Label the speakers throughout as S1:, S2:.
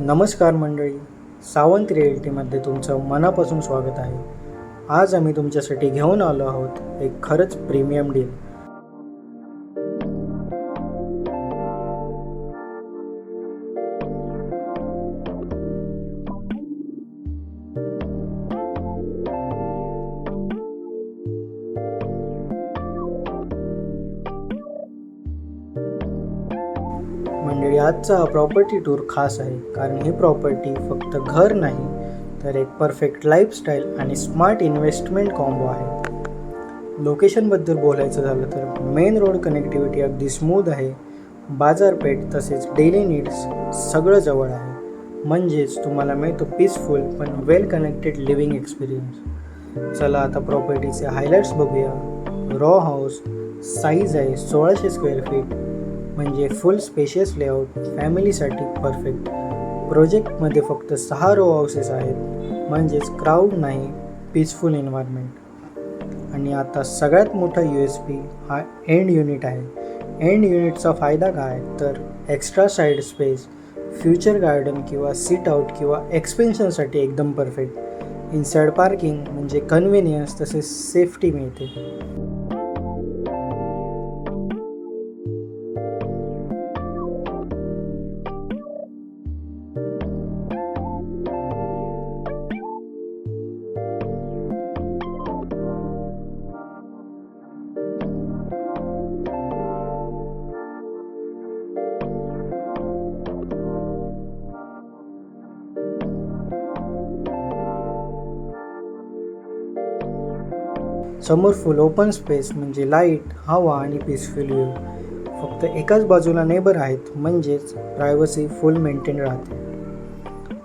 S1: नमस्कार मंडळी, सावंत रिअल्टीमध्ये तुमचं मनापासून स्वागत आहे. आज आम्ही तुमच्यासाठी घेऊन आलो आहोत एक खरंच प्रीमियम डील. मंडळी, आजचा हा प्रॉपर्टी टूर खास आहे कारण ही प्रॉपर्टी फक्त घर नाही तर एक परफेक्ट लाईफस्टाईल आणि स्मार्ट इन्व्हेस्टमेंट कॉम्बो आहे. लोकेशनबद्दल बोलायचं झालं तर मेन रोड कनेक्टिव्हिटी अगदी स्मूथ आहे. बाजारपेठ तसेच डेली नीड्स सगळं जवळ आहे. म्हणजेच तुम्हाला मिळतो पीसफुल पण वेल कनेक्टेड लिव्हिंग एक्सपिरियन्स. चला आता प्रॉपर्टीचे हायलाईट्स बघूया. रॉ हाऊस साईज आहे 1600 स्क्वेअर फीट, म्हणजे फुल स्पेशियस लेआउट, फॅमिलीसाठी परफेक्ट. प्रोजेक्टमध्ये फक्त 6 रो हाऊसेस आहेत, म्हणजेच क्राऊड नाही, पीसफुल एन्व्हायरमेंट. आणि आता सगळ्यात मोठा USP हा एंड युनिट आहे. एंड युनिटचा फायदा काय तर extra side space, future garden किंवा सीट आउट किंवा एक्सपेन्शनसाठी एकदम परफेक्ट. इनसाइड पार्किंग म्हणजे कन्व्हिनियन्स तसेच सेफ्टी मिळते. समोर फुल ओपन स्पेस म्हणजे लाईट, हवा आणि पीसफुल व्ह्यू. फक्त एकाच बाजूला नेबर आहेत, म्हणजेच प्रायव्हसी फुल मेंटेन राहते.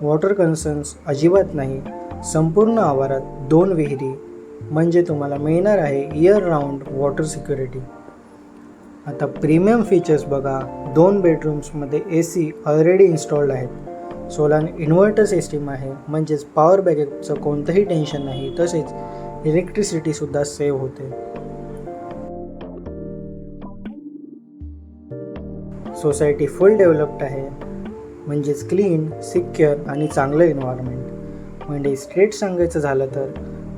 S1: वॉटर कन्सर्न्स अजिबात नाही. संपूर्ण आवारात 2 विहिरी, म्हणजे तुम्हाला मिळणार आहे इयर राऊंड वॉटर सिक्युरिटी. आता प्रीमियम फीचर्स बघा. 2 बेडरूम्समध्ये AC ऑलरेडी इन्स्टॉल्ड आहेत. सोलार इन्व्हर्टर सिस्टीम आहे, म्हणजेच पॉवर बॅकअपचं कोणतंही टेन्शन नाही. तसेच इलेक्ट्रिसिटीसुद्धा सेव्ह होते. सोसायटी फुल डेव्हलप्ड आहे, म्हणजेच क्लीन, सिक्युअर आणि चांगलं एन्व्हायरमेंट. म्हणजे स्ट्रेट सांगायचं झालं तर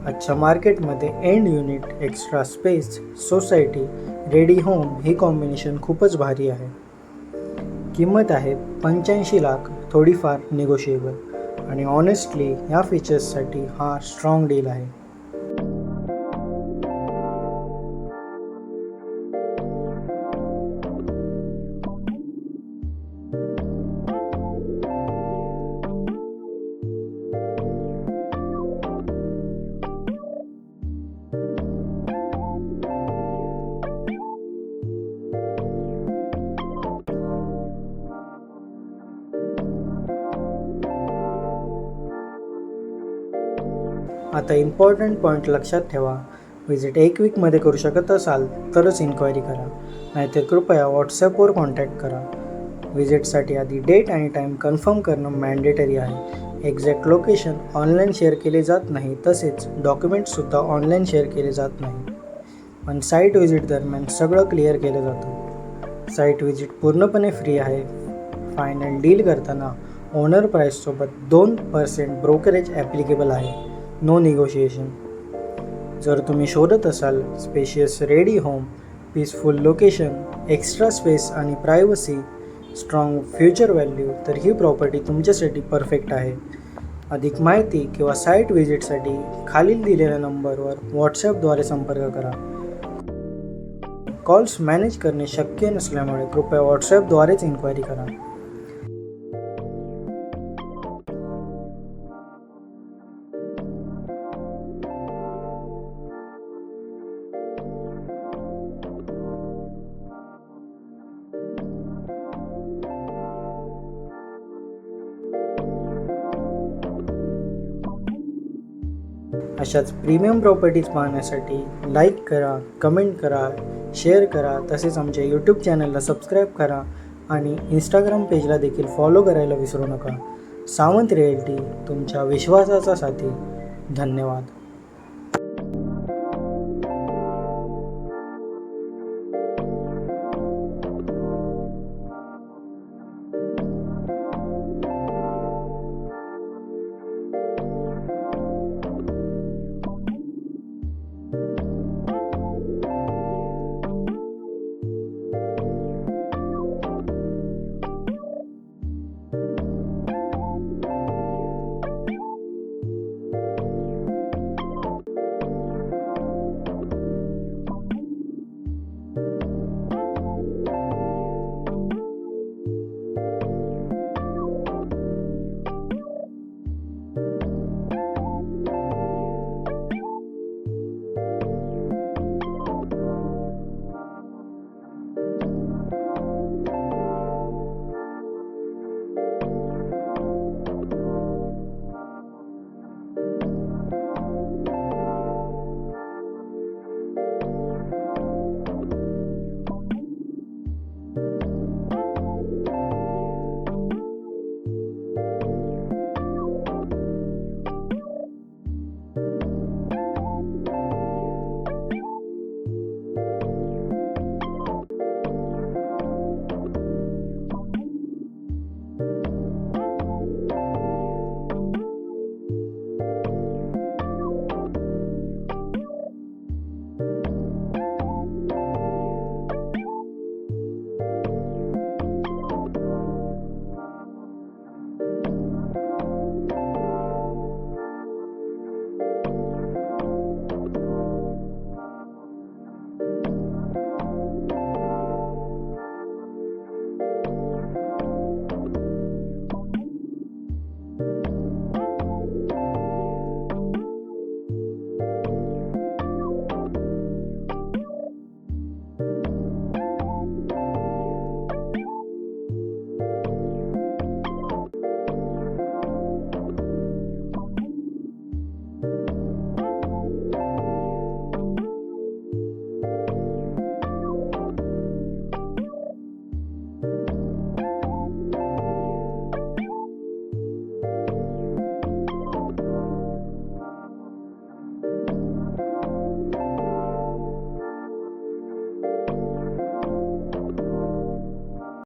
S1: आजच्या मार्केटमध्ये end unit, extra space, society, ready home ही कॉम्बिनेशन खूपच भारी आहे. किंमत आहे 85 लाख, थोडीफार निगोशिएबल. आणि ऑनेस्टली ह्या फीचर्ससाठी हा स्ट्रॉंग डील आहे. आता इम्पॉर्टंट पॉईंट लक्षात ठेवा. विजिट 1 वीकमध्ये करू शकत असाल तरच इन्क्वायरी करा, नाहीतर कृपया व्हॉट्सॲपवर कॉन्टॅक्ट करा. विजिटसाठी आधी डेट आणि टाईम कन्फर्म करणं मॅन्डेटरी आहे. एक्झॅक्ट लोकेशन ऑनलाईन शेअर केले जात नाही, तसेच डॉक्युमेंट्ससुद्धा ऑनलाईन शेअर केले जात नाही. पण साईट व्हिजिट दरम्यान सगळं क्लिअर केलं जातं. साईट व्हिजिट पूर्णपणे फ्री आहे. फायनल डील करताना ओनर प्राईससोबत 2% ब्रोकरेज ॲप्लिकेबल आहे. No negotiation. जर तुम्ही शोधत असाल spacious ready home, peaceful location, extra space आणि प्रायव्हसी, स्ट्रॉंग फ्युचर व्हॅल्यू, तर ही प्रॉपर्टी तुमच्यासाठी परफेक्ट आहे. अधिक माहिती किंवा साईट व्हिजिटसाठी खालील दिलेल्या नंबरवर व्हॉट्सॲपद्वारे संपर्क करा. कॉल्स मॅनेज करणे शक्य नसल्यामुळे कृपया व्हॉट्सॲपद्वारेच इन्क्वायरी करा. अशाच प्रीमियम प्रॉपर्टीज पाहण्यासाठी लाईक करा, कमेंट करा, शेअर करा. तसेच आमच्या यूट्यूब चॅनलला सबस्क्राईब करा आणि इंस्टाग्राम पेजला देखील फॉलो करायला विसरू नका. सावंत रिअल्टी, तुमच्या विश्वासाचा साथी. धन्यवाद.